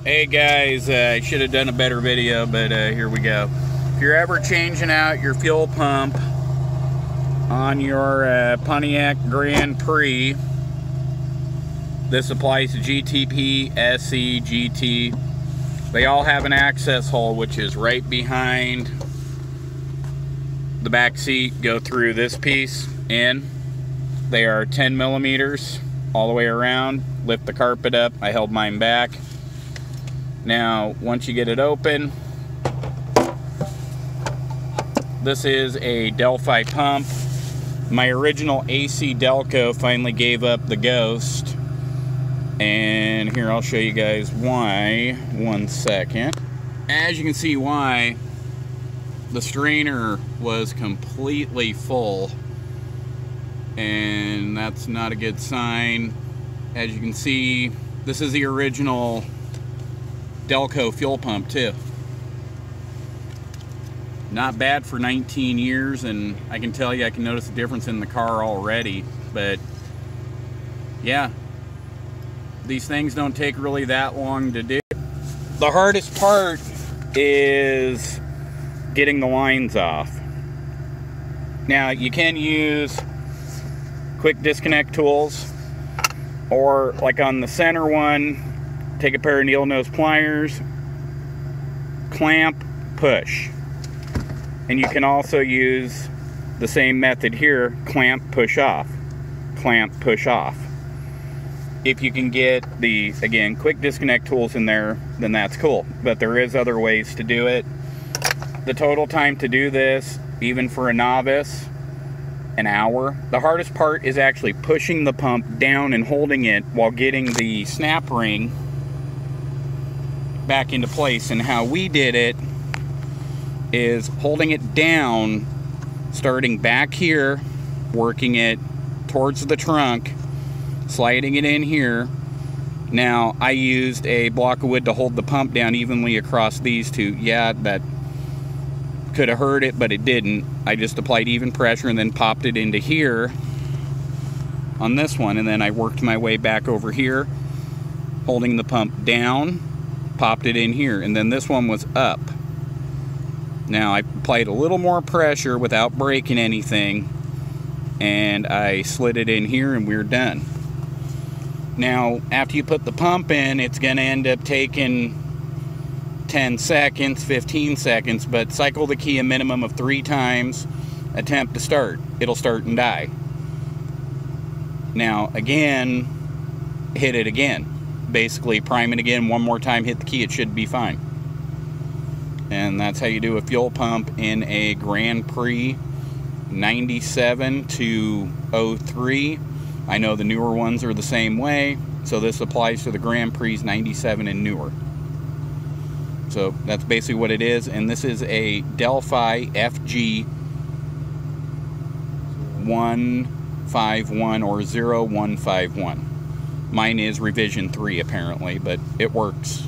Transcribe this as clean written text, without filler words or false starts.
Hey guys, I should have done a better video, but here we go. If you're ever changing out your fuel pump on your Pontiac Grand Prix, this applies to GTP, SE, GT. They all have an access hole, which is right behind the back seat. Go through this piece in. They are 10 millimeters all the way around. Lift the carpet up. I held mine back. Now, once you get it open, this is a Delphi pump. My original AC Delco finally gave up the ghost. And here, I'll show you guys why. 1 second. As you can see why, the strainer was completely full. And that's not a good sign. As you can see, this is the original Delco fuel pump too. Not bad for 19 years, and I can tell you I can notice a difference in the car already. But yeah, these things don't take really that long to do. The hardest part is getting the lines off. Now, you can use quick disconnect tools, or like on the center one, take a pair of needle nose pliers, clamp, push. And you can also use the same method here, clamp, push off, clamp, push off. If you can get the, again, quick disconnect tools in there, then that's cool. But there is other ways to do it. The total time to do this, even for a novice, an hour. The hardest part is actually pushing the pump down and holding it while getting the snap ring back into place. And how we did it is holding it down, starting back here, working it towards the trunk, sliding it in here. Now, I used a block of wood to hold the pump down evenly across these two. Yeah, that could have hurt it, but it didn't. I just applied even pressure and then popped it into here on this one, and then I worked my way back over here, holding the pump down, popped it in here, and then this one was up. Now, I applied a little more pressure without breaking anything, and I slid it in here, and we're done. Now, after you put the pump in, it's going to end up taking 10 seconds, 15 seconds, but cycle the key a minimum of 3 times, attempt to start. It'll start and die. Now, again, hit it again. Basically, prime it again one more time, hit the key, it should be fine. And that's how you do a fuel pump in a Grand Prix 97 to 03. I know the newer ones are the same way, so this applies to the Grand Prix 97 and newer. So that's basically what it is, and this is a Delphi FG 151 or 0151. Mine is revision 3 apparently, but it works.